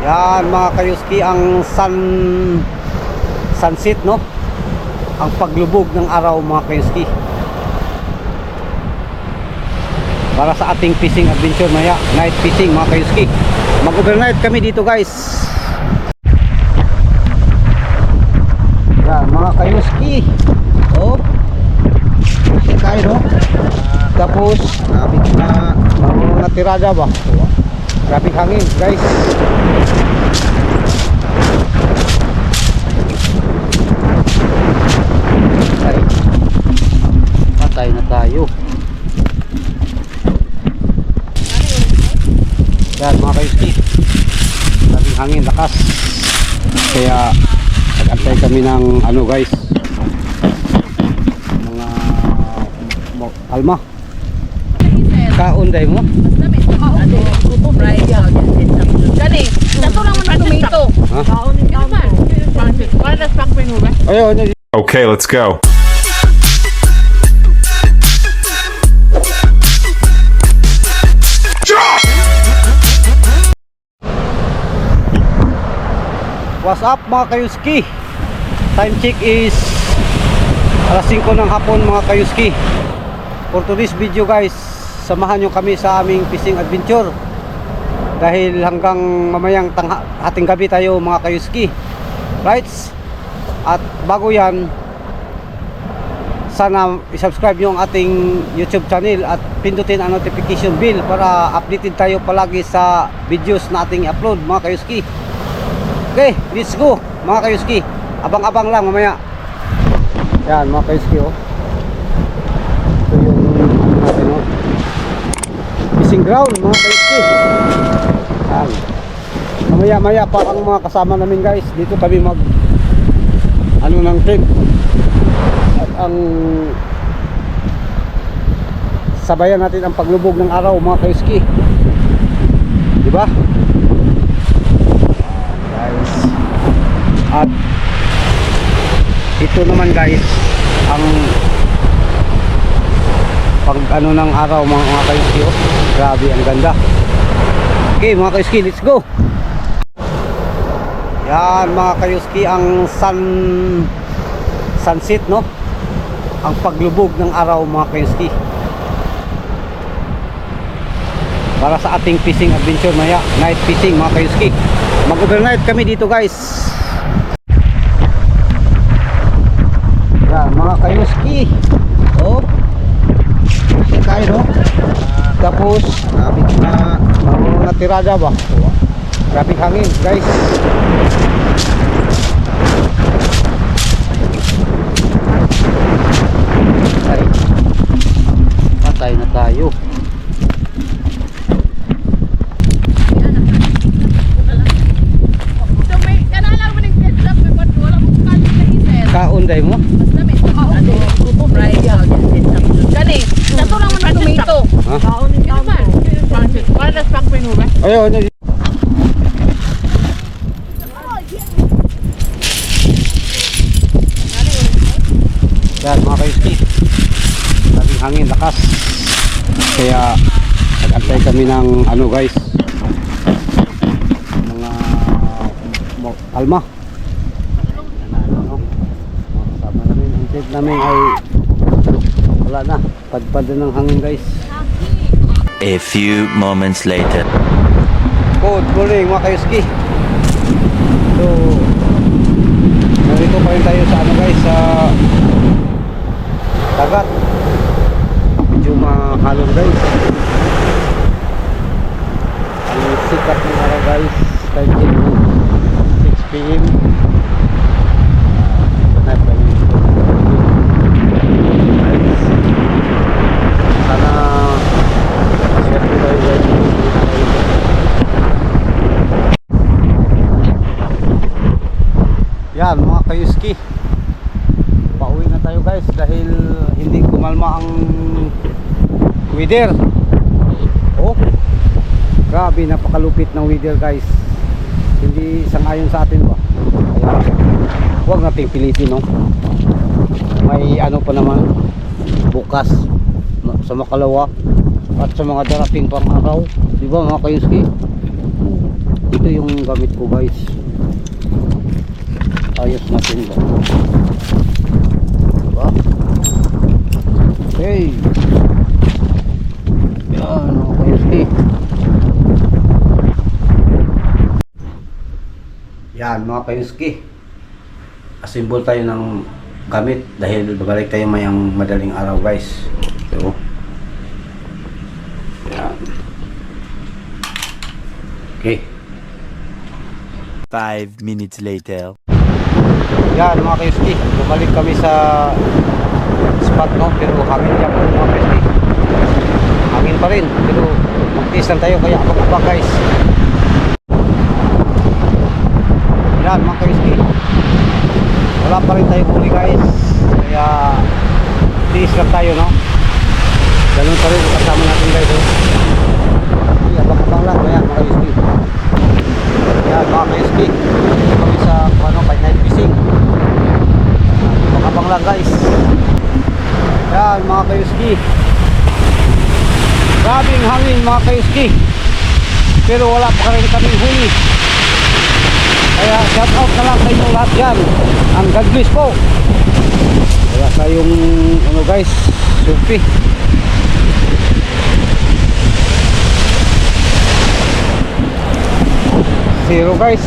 Yan mga kayuski, ang sunset, no? Ang paglubog ng araw mga kayuski. Para sa ating fishing adventure maya, night fishing mga kayuski. Mag-overnight kami dito guys. Yan mga kayuski. Oh. Kain no? Tapos mga tirada ba? Grabing hangin guys. Ay, patay na tayo. Yan mga kayuski, grabing hangin, lakas. Kaya nag-antay kami ng ano guys, mga alma. Kaunday mo? Okay, let's go. What's up mga kayuski? Time check is alas 5 ng hapon mga kayuski. For today's video guys, samahan nyo kami sa aming fishing adventure. Dahil hanggang mamayang hating gabi tayo mga kayuski. Right? At bago yan, sana isubscribe nyo ang ating YouTube channel at pindutin ang notification bell para updated tayo palagi sa videos na ating upload mga kayuski. Okay, let's go mga kayuski. Abang-abang lang mamaya. Yan mga kayuski oh. Ito yung ano natin oh, fishing ground mga kayuski. Yan. Mamaya-maya pa ang mga kasama namin guys. Dito kami mag ano ng trip. At ang sabayan natin ang paglubog ng araw mga kayuski. Diba? At ito naman guys ang pag ano ng araw mga kayuski oh. Grabe ang ganda. Okay mga kayuski, let's go. Yan mga kayuski, ang sunset, no? Ang paglubog ng araw mga kayuski. Para sa ating fishing adventure maya, night fishing mga kayuski. Mag-overnight kami dito guys. Yan mga kayuski. Oh. Kain no? Tapos mga tirada ba? Grabing hangin guys. Ay, patay na tayo. Kaunday mo? Ayaw na. Yan mga kayuski, grabing hangin, lakas. Kaya nag-antay kami ng ano guys, mga alma. Kasama namin, ang trip namin ay wala na, padpad na ng hangin guys. A few moments later. Good morning mga kayuski. So narito pa rin tayo sa ano guys, sa dagat. Medyo mahalong guys. Ang sikat ng araw guys, time check 6 PM. Sana maswerte tayo guys. Yan mga kayuski, pauwi na tayo guys dahil hindi kumalma ang weather. Oh, grabe, napakalupit ng weather guys. Hindi sangayon sa atin ba? Kaya huwag nating pilitin no. May ano pa naman bukas sa makalawa at sa mga darating pang araw, di ba mga kayuski? Ito yung gamit ko guys. Ayos natin ba? Diba? Okay. Yan, okay. Yan mga kayuski. Assemble tayo ng gamit dahil babalik tayo mayang madaling araw guys. So, yan. Okay. 5 minutes later. Yan mga kayuski, bumalik kami sa spot no, pero hangin yan po mga kayuski. Hangin pa rin, pero magtiis lang tayo kaya abang-abang guys. Yan mga kayuski, wala pa rin tayo huli guys, kaya tiis lang tayo no. Ganun pa rin kasama natin guys no. Abang-abang lang kaya mga kayuski. Yan mga kayuski, dito kami sa by night fishing. Abang lang guys. Yan mga kayuski, grabing hangin mga kayuski, pero wala pa rin kaming huli. Kaya shout out na lang sa inyo lahat dyan. Ang God bless po. Wala tayong ano guys, surfi. Zero guys.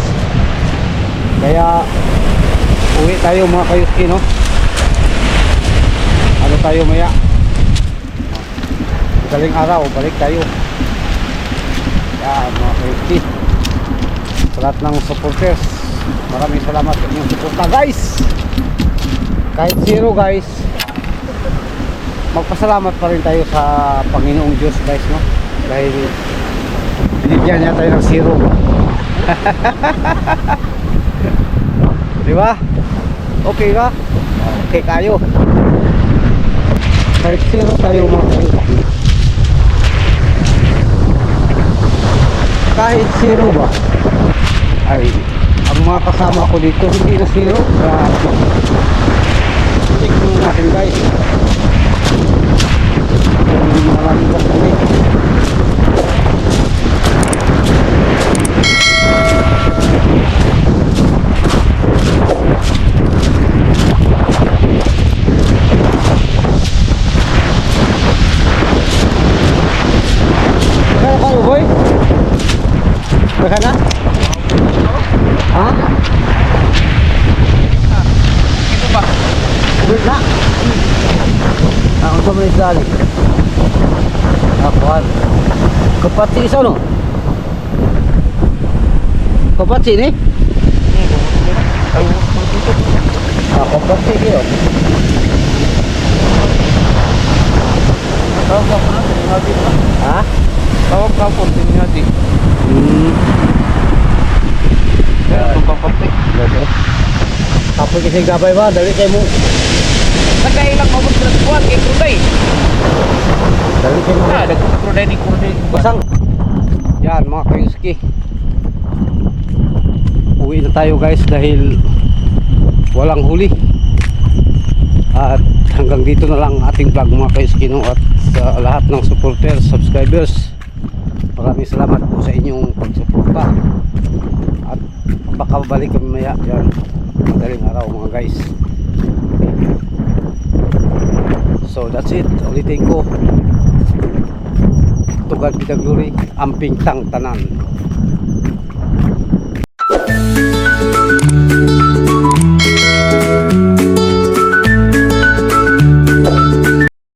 Kaya uwi tayo mga kayuski no. Ano tayo maya, galing araw balik tayo. Yan mga kayuski, sa lahat ng supporters, maraming salamat sa inyong suporta guys. Kahit zero guys, magpasalamat pa rin tayo sa Panginoong Diyos guys no, dahil binigyan niya tayo ng zero. Diba? Okay ba? Okay kayo. Kahit zero tayo mga kayuski, kahit zero ba, ay ang mga kasama ko dito hindi na zero. Check nyo natin guys, maraming kami. Kaya kayo boy? Baka na? Ha? Ito ba? Ulit na? Ang sumalis dali. Akuan. Kapatsi isa no? Kapatsi ni? Kapatsi kayo. Tawag ka po na, tinigati pa. Ha? Tawag ka po, tinigati. Itong kapapit. Kapoy kasi gabay ba? Dali kayo mo. Nagkailang mabot sa nagkuhan, kay Kruday. Dali kayo mo. Dagko sa Kruday ni Kruday. Basang. Yan mga kayuski, uwi na tayo guys dahil walang huli. At hanggang dito na lang ating vlog mga kayuski no? At sa lahat ng supporters, subscribers, maraming salamat po sa inyong pagsuporta. At baka balik kami maya yan madaling araw mga guys. So that's it, ulitin ko, to God be the glory, amping tang tanan.